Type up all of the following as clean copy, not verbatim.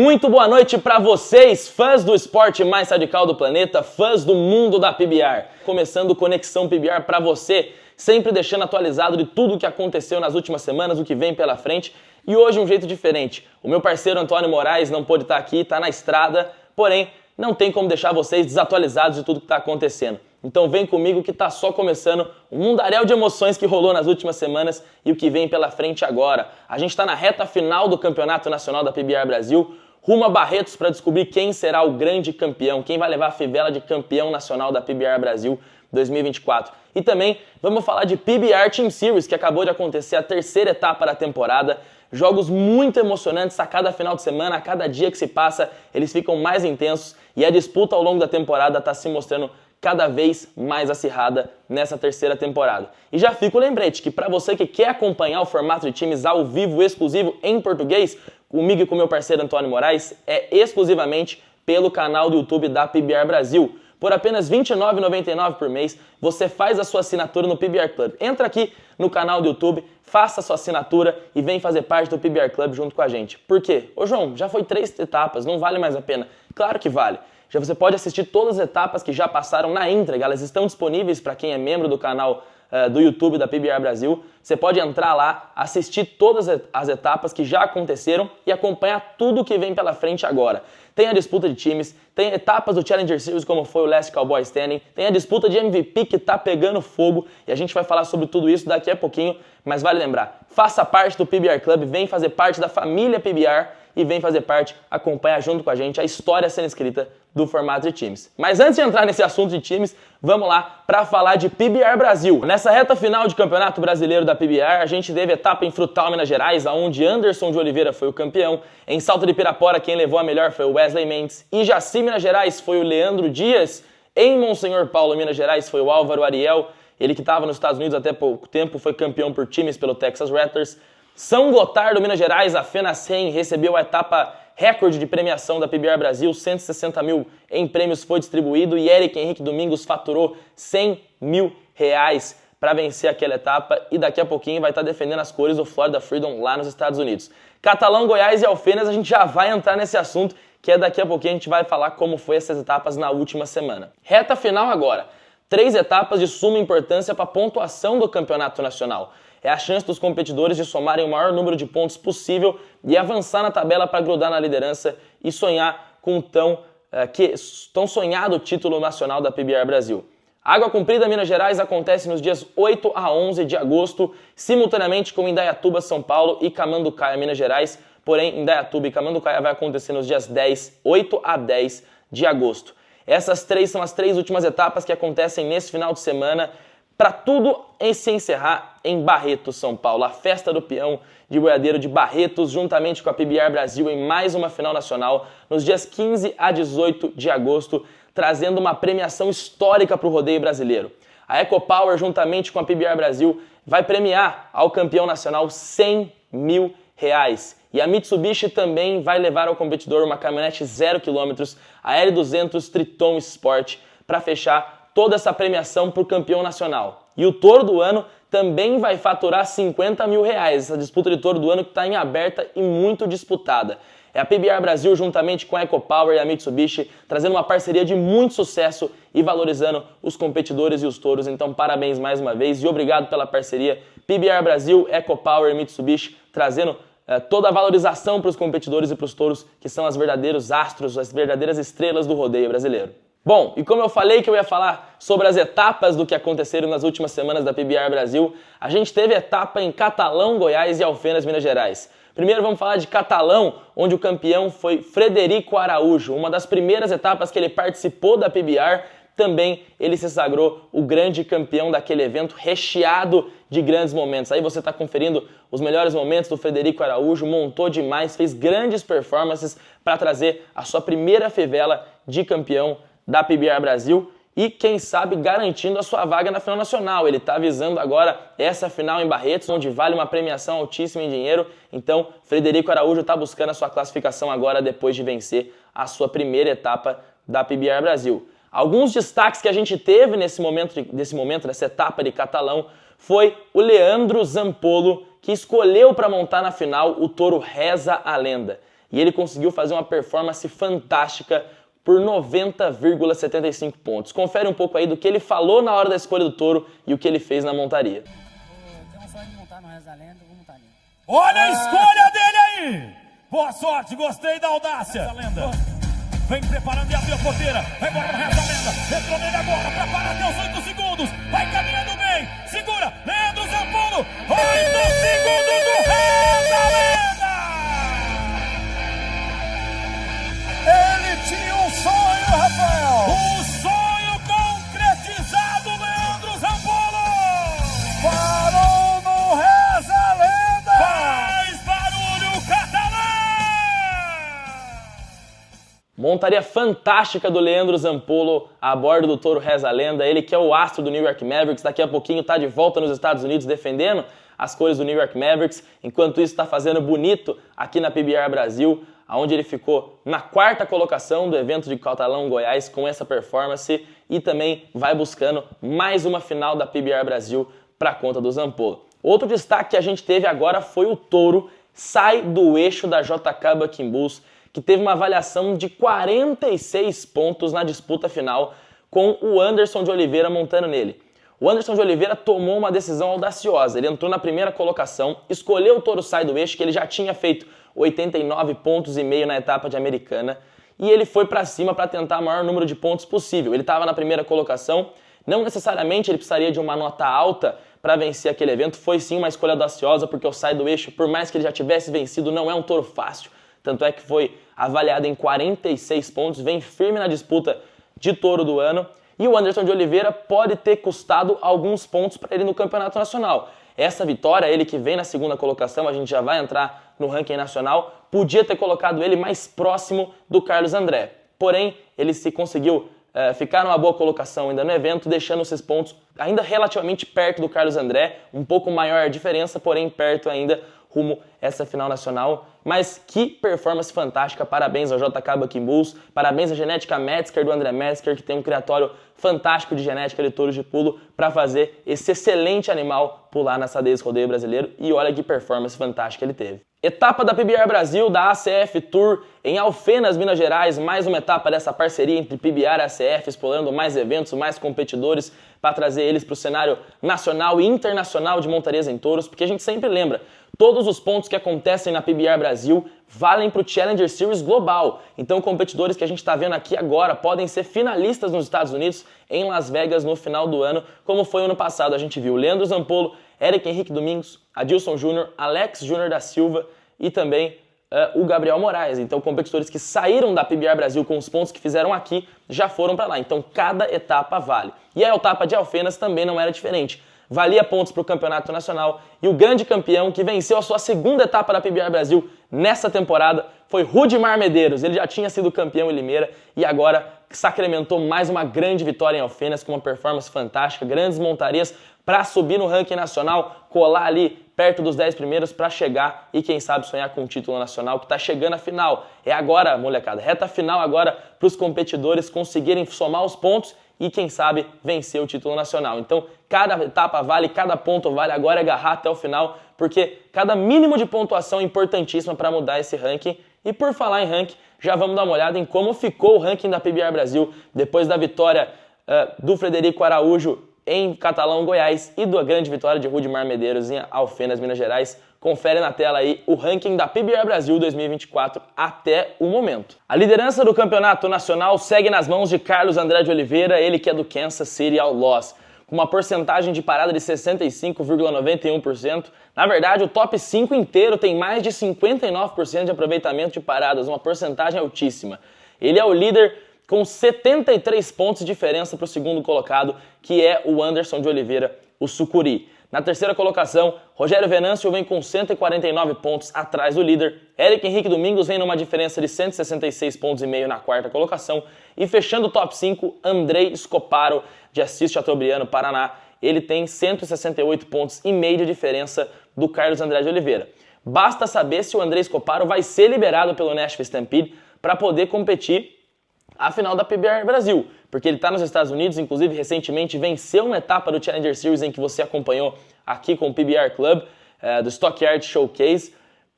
Muito boa noite para vocês, fãs do esporte mais radical do planeta, fãs do mundo da PBR. Começando Conexão PBR para você, sempre deixando atualizado de tudo o que aconteceu nas últimas semanas, o que vem pela frente. E hoje um jeito diferente. O meu parceiro Antônio Moraes não pôde estar aqui, está na estrada, porém não tem como deixar vocês desatualizados de tudo que está acontecendo. Então vem comigo que está só começando o mundaréu de emoções que rolou nas últimas semanas e o que vem pela frente agora. A gente está na reta final do Campeonato Nacional da PBR Brasil, rumo a Barretos para descobrir quem será o grande campeão, quem vai levar a fivela de campeão nacional da PBR Brasil 2024. E também vamos falar de PBR Team Series, que acabou de acontecer a terceira etapa da temporada. Jogos muito emocionantes a cada final de semana, a cada dia que se passa, eles ficam mais intensos e a disputa ao longo da temporada está se mostrando cada vez mais acirrada nessa terceira temporada. E já fica o lembrete que para você que quer acompanhar o formato de times ao vivo, exclusivo em português, comigo e com meu parceiro Antônio Moraes, é exclusivamente pelo canal do YouTube da PBR Brasil. Por apenas R$ 29,99 por mês, você faz a sua assinatura no PBR Club. Entra aqui no canal do YouTube, faça a sua assinatura e vem fazer parte do PBR Club junto com a gente. Por quê? Ô João, já foi 3 etapas, não vale mais a pena. Claro que vale. Já você pode assistir todas as etapas que já passaram na íntegra, elas estão disponíveis para quem é membro do canal do YouTube da PBR Brasil. Você pode entrar lá, assistir todas as etapas que já aconteceram e acompanhar tudo que vem pela frente agora. Tem a disputa de times, tem etapas do Challenger Series como foi o Last Cowboy Standing, tem a disputa de MVP que tá pegando fogo e a gente vai falar sobre tudo isso daqui a pouquinho, mas vale lembrar, faça parte do PBR Club, vem fazer parte da família PBR e vem fazer parte, acompanha junto com a gente a história sendo escrita do formato de times. Mas antes de entrar nesse assunto de times, vamos lá para falar de PBR Brasil. Nessa reta final de Campeonato Brasileiro da PBR, a gente teve etapa em Frutal, Minas Gerais, onde Anderson de Oliveira foi o campeão. Em Salto de Pirapora, quem levou a melhor foi o Wesley Mendes. Em Jaci, Minas Gerais, foi o Leandro Dias. Em Monsenhor Paulo, Minas Gerais, foi o Álvaro Ariel. Ele que estava nos Estados Unidos até pouco tempo, foi campeão por times pelo Texas Raptors. São Gotardo, Minas Gerais, a FenaCem recebeu a etapa recorde de premiação da PBR Brasil, 160 mil em prêmios foi distribuído e Eric Henrique Domingos faturou R$100 mil para vencer aquela etapa e daqui a pouquinho vai estar defendendo as cores do Florida Freedom lá nos Estados Unidos. Catalão, Goiás e Alfenas, a gente já vai entrar nesse assunto, que é daqui a pouquinho a gente vai falar como foi essas etapas na última semana. Reta final agora, 3 etapas de suma importância para a pontuação do campeonato nacional. É a chance dos competidores de somarem o maior número de pontos possível e avançar na tabela para grudar na liderança e sonhar com o tão sonhado título nacional da PBR Brasil. Água Comprida Minas Gerais acontece nos dias 8 a 11 de agosto, simultaneamente com Indaiatuba, São Paulo e Camanducaia, Minas Gerais. Porém, Indaiatuba e Camanducaia vai acontecer nos dias 8 a 10 de agosto. Essas 3 são as 3 últimas etapas que acontecem nesse final de semana, para tudo se encerrar em Barretos, São Paulo. A festa do peão de boiadeiro de Barretos, juntamente com a PBR Brasil, em mais uma final nacional, nos dias 15 a 18 de agosto, trazendo uma premiação histórica para o rodeio brasileiro. A EcoPower, juntamente com a PBR Brasil, vai premiar ao campeão nacional R$100 mil. E a Mitsubishi também vai levar ao competidor uma caminhonete 0 km, a L200 Triton Sport, para fechar toda essa premiação para o campeão nacional. E o touro do ano também vai faturar R$50 mil. Essa disputa de touro do ano que está em aberta e muito disputada. É a PBR Brasil juntamente com a EcoPower e a Mitsubishi trazendo uma parceria de muito sucesso e valorizando os competidores e os touros. Então parabéns mais uma vez e obrigado pela parceria PBR Brasil, EcoPower e Mitsubishi trazendo toda a valorização para os competidores e para os touros que são os verdadeiros astros, as verdadeiras estrelas do rodeio brasileiro. Bom, e como eu falei que eu ia falar sobre as etapas do que aconteceram nas últimas semanas da PBR Brasil, a gente teve etapa em Catalão, Goiás e Alfenas, Minas Gerais. Primeiro vamos falar de Catalão, onde o campeão foi Frederico Araújo. Uma das primeiras etapas que ele participou da PBR, também ele se sagrou o grande campeão daquele evento recheado de grandes momentos. Aí você está conferindo os melhores momentos do Frederico Araújo, montou demais, fez grandes performances para trazer a sua primeira fivela de campeão da PBR Brasil e, quem sabe, garantindo a sua vaga na final nacional. Ele está visando agora essa final em Barretos, onde vale uma premiação altíssima em dinheiro. Então, Frederico Araújo está buscando a sua classificação agora depois de vencer a sua primeira etapa da PBR Brasil. Alguns destaques que a gente teve nessa etapa de Catalão foi o Leandro Zampolo, que escolheu para montar na final o touro Reza a Lenda. e ele conseguiu fazer uma performance fantástica por 90,75 pontos. Confere um pouco aí do que ele falou na hora da escolha do touro e o que ele fez na montaria. Tem um sonho de montar no Reza Lenda, vou montar nele. Olha a escolha dele aí! Boa sorte, gostei da audácia. Reza Lenda. Vem preparando e abriu a porteira. Vai embora no Reza Lenda. Entrou nele agora pra parar até os 8 segundos. Vai caminhando bem. Segura. Leandro Zampolo. 8 segundos do Reza Lenda. Ele tinha um sonho, Rafael. Um sonho concretizado, Leandro Zampolo. Parou no Reza Lenda. Faz barulho, Catalã. Montaria fantástica do Leandro Zampolo a bordo do touro Reza Lenda. Ele que é o astro do New York Mavericks, daqui a pouquinho está de volta nos Estados Unidos defendendo as cores do New York Mavericks. Enquanto isso está fazendo bonito aqui na PBR Brasil, onde ele ficou na 4ª colocação do evento de Catalão, Goiás, com essa performance, e também vai buscando mais uma final da PBR Brasil para conta do Zampolo. Outro destaque que a gente teve agora foi o touro sai do eixo da JK Bucking Bulls, que teve uma avaliação de 46 pontos na disputa final, com o Anderson de Oliveira montando nele. O Anderson de Oliveira tomou uma decisão audaciosa. Ele entrou na primeira colocação, escolheu o touro sai do eixo, que ele já tinha feito 89 pontos e meio na etapa de Americana, e ele foi para cima para tentar o maior número de pontos possível. Ele estava na primeira colocação, não necessariamente ele precisaria de uma nota alta para vencer aquele evento, foi sim uma escolha audaciosa, porque o sai do eixo, por mais que ele já tivesse vencido, não é um touro fácil. Tanto é que foi avaliado em 46 pontos, vem firme na disputa de touro do ano. E o Anderson de Oliveira pode ter custado alguns pontos para ele no Campeonato Nacional. Essa vitória, ele que vem na 2ª colocação, a gente já vai entrar no ranking nacional, podia ter colocado ele mais próximo do Carlos André. Porém, ele se conseguiu ficar numa boa colocação ainda no evento, deixando esses pontos ainda relativamente perto do Carlos André, um pouco maior a diferença, porém perto ainda rumo a essa final nacional. Mas que performance fantástica, parabéns ao JK Bucking Bulls, parabéns à genética Metzger do André Metzger, que tem um criatório fantástico de genética de touros de pulo para fazer esse excelente animal pular na Sadez Rodeio Brasileiro, e olha que performance fantástica ele teve. Etapa da PBR Brasil, da ACF Tour, em Alfenas, Minas Gerais, mais uma etapa dessa parceria entre PBR e ACF, explorando mais eventos, mais competidores, para trazer eles para o cenário nacional e internacional de montarias em touros, porque a gente sempre lembra, todos os pontos que acontecem na PBR Brasil valem para o Challenger Series global. Então, competidores que a gente está vendo aqui agora podem ser finalistas nos Estados Unidos, em Las Vegas, no final do ano, como foi o ano passado. A gente viu Leandro Zampolo, Eric Henrique Domingos, Adilson Júnior, Alex Júnior da Silva e também o Gabriel Moraes. Então, competidores que saíram da PBR Brasil com os pontos que fizeram aqui já foram para lá. Então, cada etapa vale. E a etapa de Alfenas também não era diferente. Valia pontos para o Campeonato Nacional, e o grande campeão que venceu a sua 2ª etapa da PBR Brasil nessa temporada foi Rudimar Medeiros. Ele já tinha sido campeão em Limeira e agora sacramentou mais uma grande vitória em Alfenas com uma performance fantástica, grandes montarias para subir no ranking nacional, colar ali perto dos 10 primeiros para chegar e quem sabe sonhar com o título nacional que está chegando à final. É agora, molecada, reta final agora para os competidores conseguirem somar os pontos e quem sabe vencer o título nacional. Então, cada etapa vale, cada ponto vale, agora é agarrar até o final, porque cada mínimo de pontuação é importantíssima para mudar esse ranking. E por falar em ranking, já vamos dar uma olhada em como ficou o ranking da PBR Brasil depois da vitória do Frederico Araújo em Catalão, Goiás, e da grande vitória de Rudimar Medeiros em Alfenas, Minas Gerais. Confere na tela aí o ranking da PBR Brasil 2024 até o momento. A liderança do campeonato nacional segue nas mãos de Carlos André de Oliveira, ele que é do Kansas City Outlaws, com uma porcentagem de parada de 65,91%. Na verdade, o top 5 inteiro tem mais de 59% de aproveitamento de paradas, uma porcentagem altíssima. Ele é o líder com 73 pontos de diferença para o segundo colocado, que é o Anderson de Oliveira, o Sucuri. Na 3ª colocação, Rogério Venâncio vem com 149 pontos atrás do líder. Eric Henrique Domingos vem numa diferença de 166 pontos e meio na 4ª colocação. E fechando o top 5, Andrei Scoparo, de Assis Chateaubriand, Paraná. Ele tem 168 pontos e meio de diferença do Carlos André de Oliveira. Basta saber se o Andrei Scoparo vai ser liberado pelo Nashville Stampede para poder competir a final da PBR Brasil, porque ele está nos Estados Unidos, inclusive recentemente venceu uma etapa do Challenger Series em que você acompanhou aqui com o PBR Club, do Stockyard Showcase,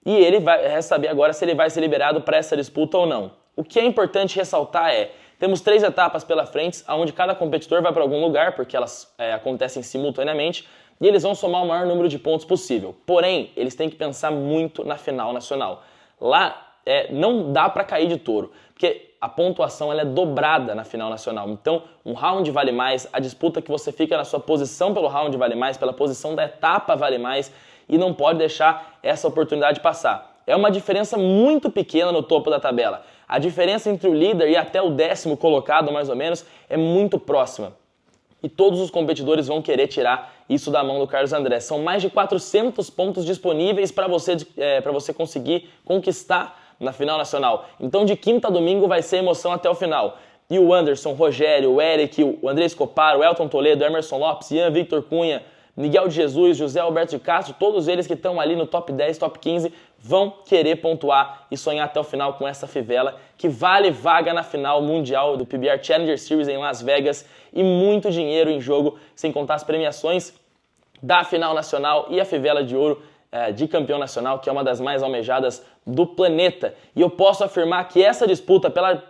e ele vai saber agora se ele vai ser liberado para essa disputa ou não. O que é importante ressaltar temos 3 etapas pela frente, onde cada competidor vai para algum lugar, porque elas acontecem simultaneamente, e eles vão somar o maior número de pontos possível. Porém, eles têm que pensar muito na final nacional. Lá não dá para cair de touro, porque a pontuação ela é dobrada na final nacional. Então, um round vale mais, a disputa que você fica na sua posição pelo round vale mais, pela posição da etapa vale mais, e não pode deixar essa oportunidade passar. É uma diferença muito pequena no topo da tabela. A diferença entre o líder e até o 10º colocado, mais ou menos, é muito próxima. E todos os competidores vão querer tirar isso da mão do Carlos André. São mais de 400 pontos disponíveis para você conseguir conquistar na final nacional. Então, de quinta a domingo vai ser emoção até o final. E o Anderson, o Rogério, o Eric, o André Escobar, o Elton Toledo, Emerson Lopes, Ian Victor Cunha, Miguel de Jesus, José Alberto de Castro, todos eles que estão ali no top 10, top 15, vão querer pontuar e sonhar até o final com essa fivela, que vale vaga na final mundial do PBR Challenger Series em Las Vegas e muito dinheiro em jogo, sem contar as premiações da final nacional e a fivela de ouro de campeão nacional, que é uma das mais almejadas do planeta. E eu posso afirmar que essa disputa, pela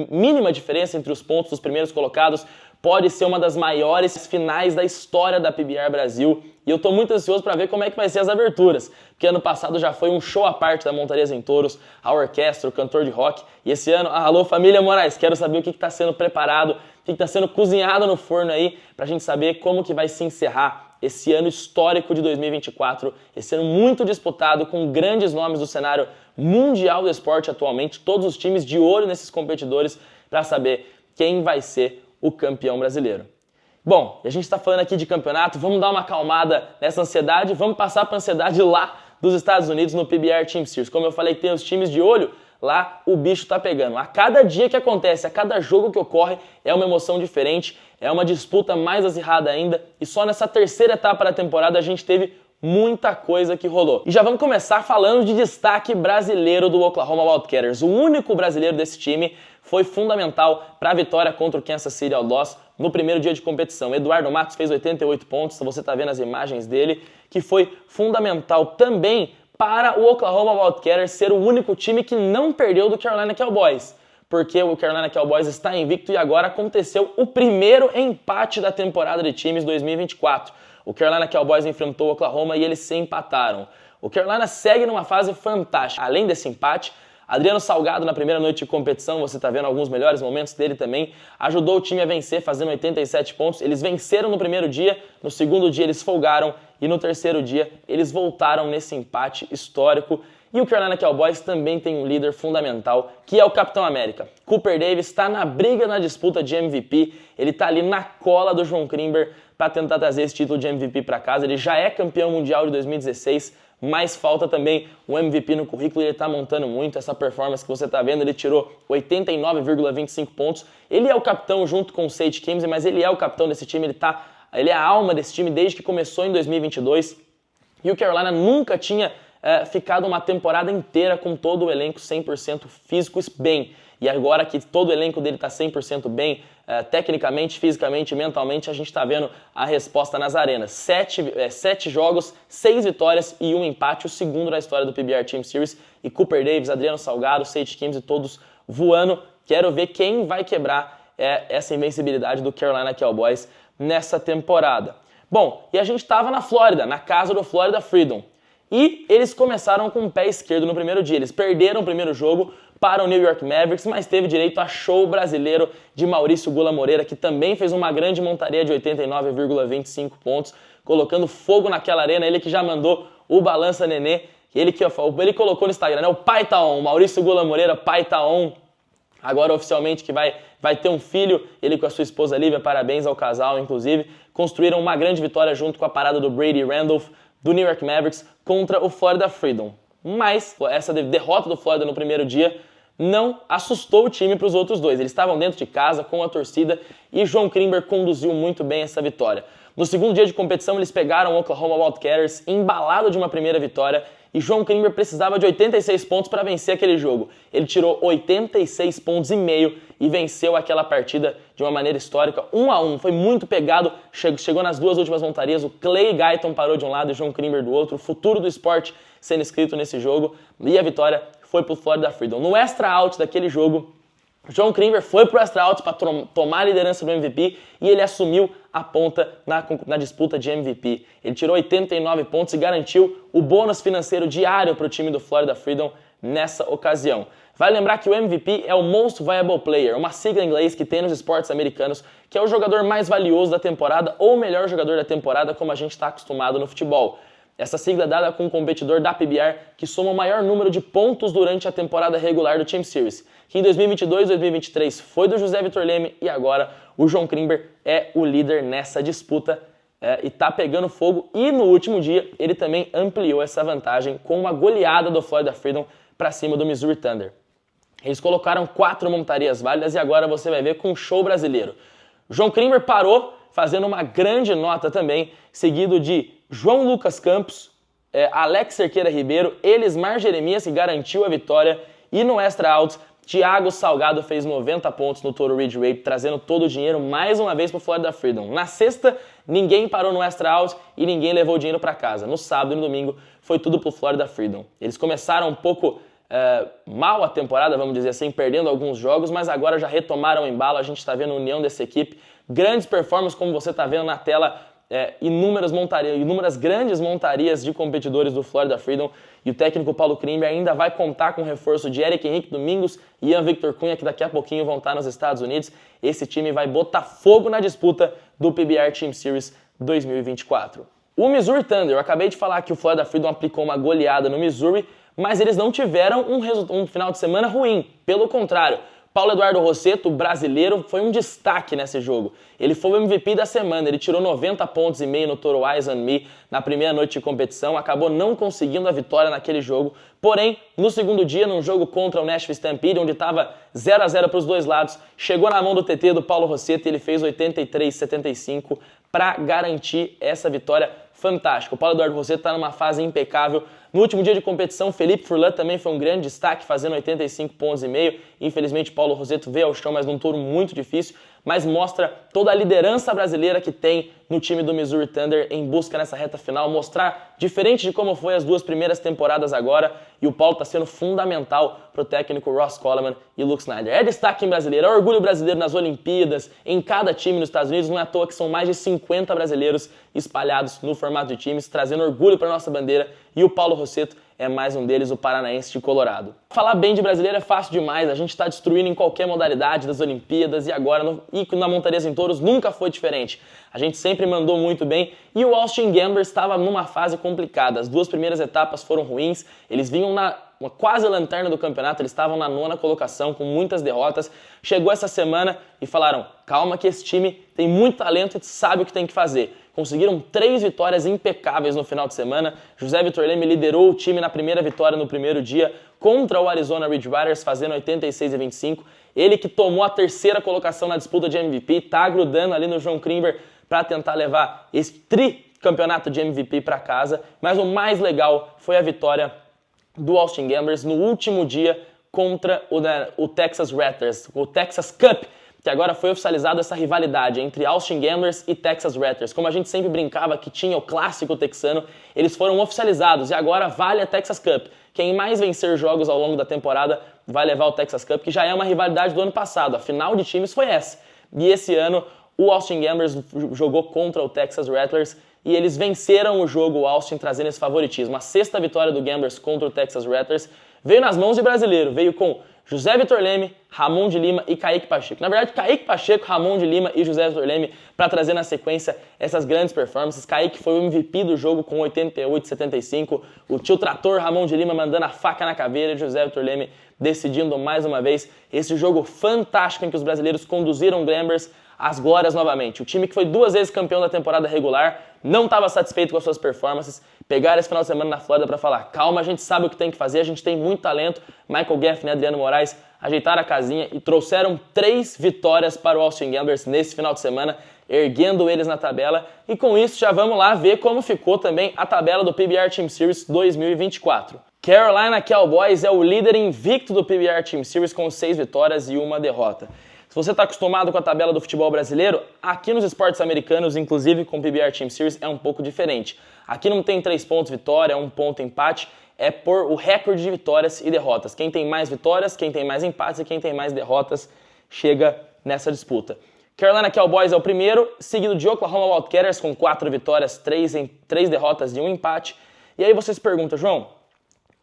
mínima diferença entre os pontos dos primeiros colocados, pode ser uma das maiores finais da história da PBR Brasil. E eu estou muito ansioso para ver como é que vai ser as aberturas, porque ano passado já foi um show à parte da Montarias em Touros, a orquestra, o cantor de rock. E esse ano, alô família Moraes, quero saber o que está sendo preparado, o que está sendo cozinhado no forno aí, para a gente saber como que vai se encerrar esse ano histórico de 2024, esse ano muito disputado, com grandes nomes do cenário mundial do esporte atualmente, todos os times de olho nesses competidores para saber quem vai ser o campeão brasileiro. Bom, a gente está falando aqui de campeonato, vamos dar uma acalmada nessa ansiedade, vamos passar para a ansiedade lá dos Estados Unidos no PBR Team Series. Como eu falei que tem os times de olho, lá o bicho tá pegando. A cada dia que acontece, a cada jogo que ocorre, é uma emoção diferente, é uma disputa mais acirrada ainda, e só nessa terceira etapa da temporada a gente teve muita coisa que rolou. E já vamos começar falando de destaque brasileiro do Oklahoma Wildcatters. O único brasileiro desse time foi fundamental para a vitória contra o Kansas City Outlaws no primeiro dia de competição. Eduardo Matos fez 88 pontos, você está vendo as imagens dele, que foi fundamental também para o Oklahoma Wildcatters ser o único time que não perdeu do Carolina Cowboys, porque o Carolina Cowboys está invicto e agora aconteceu o primeiro empate da temporada de times 2024. O Carolina Cowboys enfrentou o Oklahoma e eles se empataram. O Carolina segue numa fase fantástica. Além desse empate, Adriano Salgado, na primeira noite de competição, você está vendo alguns melhores momentos dele também, ajudou o time a vencer fazendo 87 pontos. Eles venceram no primeiro dia, no segundo dia eles folgaram e no terceiro dia eles voltaram nesse empate histórico. E o Carolina Cowboys também tem um líder fundamental, que é o Capitão América. Cooper Davis está na briga na disputa de MVP, ele está ali na cola do João Krimber para tentar trazer esse título de MVP para casa. Ele já é campeão mundial de 2016, mas falta também um MVP no currículo e ele está montando muito. Essa performance que você está vendo, ele tirou 89,25 pontos. Ele é o capitão junto com o Sage Kimzey, mas ele é o capitão desse time, ele é a alma desse time desde que começou em 2022. E o Carolina nunca tinha ficado uma temporada inteira com todo o elenco 100% físico bem. E agora que todo o elenco dele está 100% bem, tecnicamente, fisicamente, mentalmente, a gente está vendo a resposta nas arenas. 7 jogos, 6 vitórias e 1 empate, o segundo na história do PBR Team Series. E Cooper Davis, Adriano Salgado, Sage Kimzey, todos voando. Quero ver quem vai quebrar essa invencibilidade do Carolina Cowboys nessa temporada. Bom, e a gente estava na Flórida, na casa do Florida Freedom. E eles começaram com o pé esquerdo no primeiro dia. Eles perderam o primeiro jogo para o New York Mavericks, mas teve direito a show brasileiro de Maurício Gula Moreira, que também fez uma grande montaria de 89,25 pontos, colocando fogo naquela arena. Ele que já mandou o Balança Nenê, ele colocou no Instagram, né? O pai tá on, Maurício Gula Moreira, pai tá on. Agora oficialmente que vai ter um filho, ele com a sua esposa Lívia, parabéns ao casal, inclusive. Construíram uma grande vitória junto com a parada do Brady Randolph, do New York Mavericks, contra o Florida Freedom. Mas essa derrota do Florida no primeiro dia não assustou o time para os outros dois. Eles estavam dentro de casa, com a torcida, e João Krimber conduziu muito bem essa vitória. No segundo dia de competição, eles pegaram o Oklahoma Wildcatters embalado de uma primeira vitória e João Klimber precisava de 86 pontos para vencer aquele jogo. Ele tirou 86 pontos e meio e venceu aquela partida de uma maneira histórica, 1-1. Foi muito pegado, chegou nas duas últimas montarias, o Clay Guyton parou de um lado e o João Klimber do outro, o futuro do esporte sendo escrito nesse jogo, e a vitória foi pro Florida Freedom. No extra out daquele jogo, João Klimber foi pro extra out para tomar a liderança do MVP e ele assumiu a ponta na disputa de MVP. Ele tirou 89 pontos e garantiu o bônus financeiro diário para o time do Florida Freedom nessa ocasião. Vale lembrar que o MVP é o Most Valuable Player, uma sigla em inglês que tem nos esportes americanos, que é o jogador mais valioso da temporada ou o melhor jogador da temporada, como a gente está acostumado no futebol. Essa sigla é dada com um competidor da PBR que soma o maior número de pontos durante a temporada regular do Team Series, que em 2022 e 2023 foi do José Vitor Leme e agora o João Klimber é o líder nessa disputa e tá pegando fogo. E no último dia ele também ampliou essa vantagem com uma goleada do Florida Freedom para cima do Missouri Thunder. Eles colocaram 4 montarias válidas e agora você vai ver com um show brasileiro. João Klimber parou fazendo uma grande nota também, seguido de João Lucas Campos, Alex Cerqueira Ribeiro, Elismar Jeremias, que garantiu a vitória, e no extra out, Thiago Salgado fez 90 pontos no Total Ridge Rape, trazendo todo o dinheiro mais uma vez para o Florida Freedom. Na sexta, ninguém parou no extra out e ninguém levou o dinheiro para casa. No sábado e no domingo, foi tudo para o Florida Freedom. Eles começaram um pouco mal a temporada, vamos dizer assim, perdendo alguns jogos, mas agora já retomaram o embalo. A gente está vendo a união dessa equipe, grandes performances, como você está vendo na tela, inúmeras grandes montarias de competidores do Florida Freedom, e o técnico Paulo Klimber ainda vai contar com o reforço de Eric Henrique Domingos e Ian Victor Cunha, que daqui a pouquinho vão estar nos Estados Unidos. Esse time vai botar fogo na disputa do PBR Team Series 2024. O Missouri Thunder, eu acabei de falar que o Florida Freedom aplicou uma goleada no Missouri, mas eles não tiveram um final de semana ruim, pelo contrário. Paulo Eduardo Rossetto, o brasileiro, foi um destaque nesse jogo. Ele foi o MVP da semana, ele tirou 90 pontos e meio no Total Eyes on Me na primeira noite de competição, acabou não conseguindo a vitória naquele jogo, porém, no segundo dia, num jogo contra o Nashville Stampede, onde estava 0-0 para os dois lados, chegou na mão do TT do Paulo Rossetto e ele fez 83-75 para garantir essa vitória fantástica. O Paulo Eduardo Rossetto está numa fase impecável. No último dia de competição, Felipe Furlan também foi um grande destaque, fazendo 85 pontos e meio. Infelizmente, Paulo Rossetto veio ao chão, mas num touro muito difícil, mas mostra toda a liderança brasileira que tem no time do Missouri Thunder em busca nessa reta final, mostrar diferente de como foi as duas primeiras temporadas agora, e o Paulo está sendo fundamental para o técnico Ross Coleman e Luke Snyder. É destaque em brasileiro, é orgulho brasileiro nas Olimpíadas, em cada time nos Estados Unidos, não é à toa que são mais de 50 brasileiros espalhados no formato de times, trazendo orgulho para a nossa bandeira, e o Paulo Rossetto é mais um deles, o paranaense de Colorado. Falar bem de brasileiro é fácil demais, a gente está destruindo em qualquer modalidade das Olimpíadas e agora na Montarias em Touros nunca foi diferente. A gente sempre mandou muito bem e o Austin Gamblers estava numa fase complicada. As duas primeiras etapas foram ruins, eles vinham na quase lanterna do campeonato, eles estavam na 9ª colocação com muitas derrotas. Chegou essa semana e falaram, calma que esse time tem muito talento e sabe o que tem que fazer. Conseguiram 3 vitórias impecáveis no final de semana. José Vitor Leme liderou o time na primeira vitória no primeiro dia contra o Arizona Ridge Riders, fazendo 86-25. Ele que tomou a 3ª colocação na disputa de MVP, tá grudando ali no João Klimber para tentar levar esse tricampeonato de MVP para casa. Mas o mais legal foi a vitória do Austin Gamblers no último dia contra o Texas Raptors, o Texas Cup, que agora foi oficializado essa rivalidade entre Austin Gamblers e Texas Raptors. Como a gente sempre brincava que tinha o clássico texano, eles foram oficializados e agora vale a Texas Cup. Quem mais vencer jogos ao longo da temporada vai levar o Texas Cup, que já é uma rivalidade do ano passado. A final de times foi essa. E esse ano o Austin Gamblers jogou contra o Texas Rattlers e eles venceram o jogo, o Austin trazendo esse favoritismo. A 6ª vitória do Gamblers contra o Texas Rattlers veio nas mãos de brasileiro, veio com José Vitor Leme, Ramon de Lima e Kaique Pacheco. Na verdade, Kaique Pacheco, Ramon de Lima e José Vitor Leme para trazer na sequência essas grandes performances. Kaique foi o MVP do jogo com 88-75. O tio Trator, Ramon de Lima, mandando a faca na caveira e José Vitor Leme decidindo mais uma vez esse jogo fantástico em que os brasileiros conduziram o Gamblers às glórias novamente. O time que foi 2 vezes campeão da temporada regular não estava satisfeito com as suas performances, pegaram esse final de semana na Flórida para falar, calma, a gente sabe o que tem que fazer, a gente tem muito talento. Michael Gaffney e Adriano Moraes ajeitaram a casinha e trouxeram 3 vitórias para o Austin Gamblers nesse final de semana, erguendo eles na tabela. E com isso já vamos lá ver como ficou também a tabela do PBR Team Series 2024. Carolina Cowboys é o líder invicto do PBR Team Series com 6 vitórias e 1 derrota. Se você está acostumado com a tabela do futebol brasileiro, aqui nos esportes americanos, inclusive com o PBR Team Series, é um pouco diferente. Aqui não tem 3 pontos vitória, 1 ponto empate, é por o recorde de vitórias e derrotas. Quem tem mais vitórias, quem tem mais empates e quem tem mais derrotas chega nessa disputa. Carolina Cowboys é o primeiro, seguido de Oklahoma Wildcatters com 4 vitórias, 3 derrotas e 1 empate. E aí você se pergunta, João,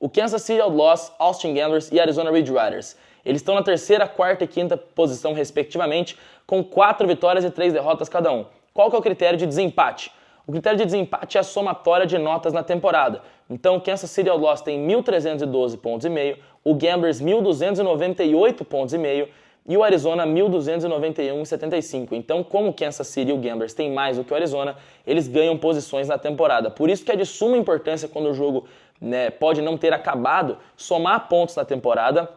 o Kansas City Outlaws, Austin Gamblers e Arizona Ridge Riders, eles estão na 3ª, 4ª e 5ª posição respectivamente, com 4 vitórias e 3 derrotas cada um. Qual que é o critério de desempate? O critério de desempate é a somatória de notas na temporada. Então o Kansas City Outlaws tem 1.312 pontos e meio, o Gamblers 1.298 pontos e meio e o Arizona 1.291,75. Então, como o Kansas City e o Gamblers têm mais do que o Arizona, eles ganham posições na temporada. Por isso que é de suma importância quando o jogo pode não ter acabado, somar pontos na temporada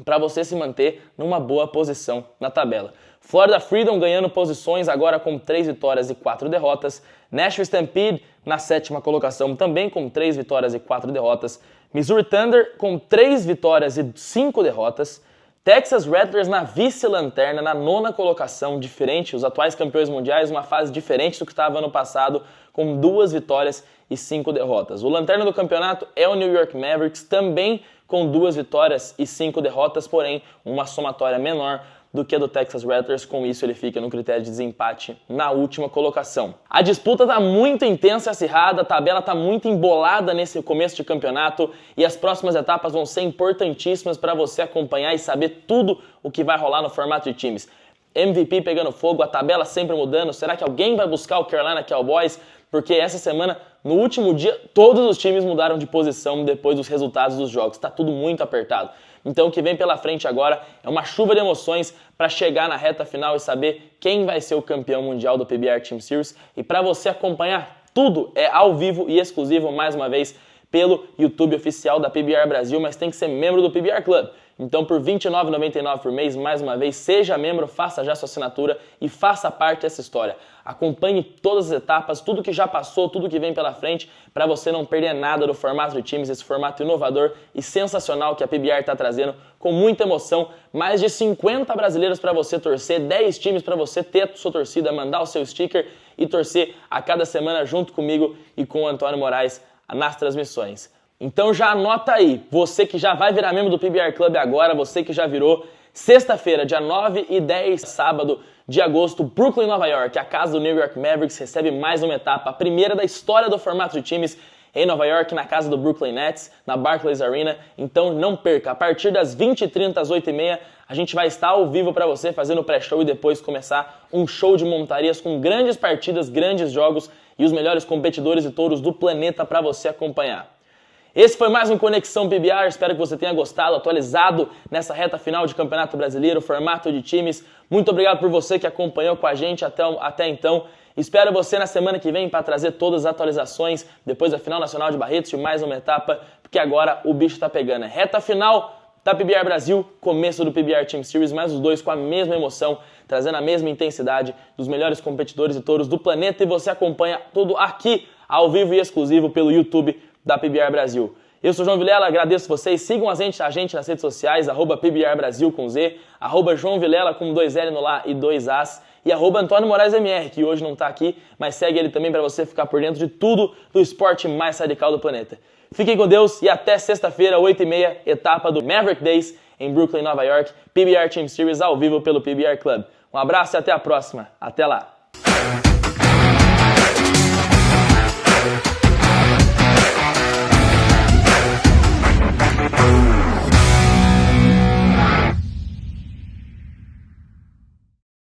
para você se manter numa boa posição na tabela. Florida Freedom ganhando posições agora com 3 vitórias e 4 derrotas. Nashville Stampede na 7ª colocação também com 3 vitórias e 4 derrotas. Missouri Thunder com 3 vitórias e 5 derrotas. Texas Rattlers na vice-lanterna, na 9ª colocação, diferente, os atuais campeões mundiais, uma fase diferente do que estava ano passado, com 2 vitórias e 5 derrotas. O lanterna do campeonato é o New York Mavericks, também com 2 vitórias e 5 derrotas, porém uma somatória menor do que a do Texas Rattlers, com isso ele fica no critério de desempate na última colocação. A disputa está muito intensa e acirrada, a tabela está muito embolada nesse começo de campeonato e as próximas etapas vão ser importantíssimas para você acompanhar e saber tudo o que vai rolar no formato de times. MVP pegando fogo, a tabela sempre mudando, será que alguém vai buscar o Carolina Cowboys? Porque essa semana, no último dia, todos os times mudaram de posição depois dos resultados dos jogos, está tudo muito apertado. Então o que vem pela frente agora é uma chuva de emoções para chegar na reta final e saber quem vai ser o campeão mundial do PBR Team Series. E para você acompanhar tudo é ao vivo e exclusivo, mais uma vez, pelo YouTube oficial da PBR Brasil, mas tem que ser membro do PBR Club. Então por R$ 29,99 por mês, mais uma vez, seja membro, faça já sua assinatura e faça parte dessa história. Acompanhe todas as etapas, tudo que já passou, tudo que vem pela frente, para você não perder nada do formato de times, esse formato inovador e sensacional que a PBR está trazendo, com muita emoção. Mais de 50 brasileiros para você torcer, 10 times para você ter a sua torcida, mandar o seu sticker e torcer a cada semana junto comigo e com o Antônio Moraes nas transmissões. Então já anota aí, você que já vai virar membro do PBR Club agora, você que já virou, sexta-feira, dia 9 e 10, sábado de agosto, Brooklyn, Nova York, a casa do New York Mavericks recebe mais uma etapa, a primeira da história do formato de times em Nova York, na casa do Brooklyn Nets, na Barclays Arena. Então não perca, a partir das 20h30 às 8h30, a gente vai estar ao vivo para você fazendo o pré-show e depois começar um show de montarias com grandes partidas, grandes jogos e os melhores competidores e touros do planeta para você acompanhar. Esse foi mais um Conexão PBR, espero que você tenha gostado, atualizado nessa reta final de Campeonato Brasileiro, formato de times. Muito obrigado por você que acompanhou com a gente até então. Espero você na semana que vem para trazer todas as atualizações depois da Final Nacional de Barretos de mais uma etapa, porque agora o bicho está pegando. É reta final da PBR Brasil, começo do PBR Team Series, mas os dois com a mesma emoção, trazendo a mesma intensidade dos melhores competidores e touros do planeta, e você acompanha tudo aqui, ao vivo e exclusivo pelo YouTube da PBR Brasil. Eu sou o João Vilela, agradeço vocês, sigam a gente nas redes sociais, @PBR Brasil com Z, @João Vilela com 2 L no lá e 2 As, e @Antônio Moraes MR, que hoje não está aqui, mas segue ele também para você ficar por dentro de tudo do esporte mais radical do planeta. Fiquem com Deus e até sexta-feira, 8h30, etapa do Maverick Days em Brooklyn, Nova York, PBR Team Series ao vivo pelo PBR Club. Um abraço e até a próxima. Até lá!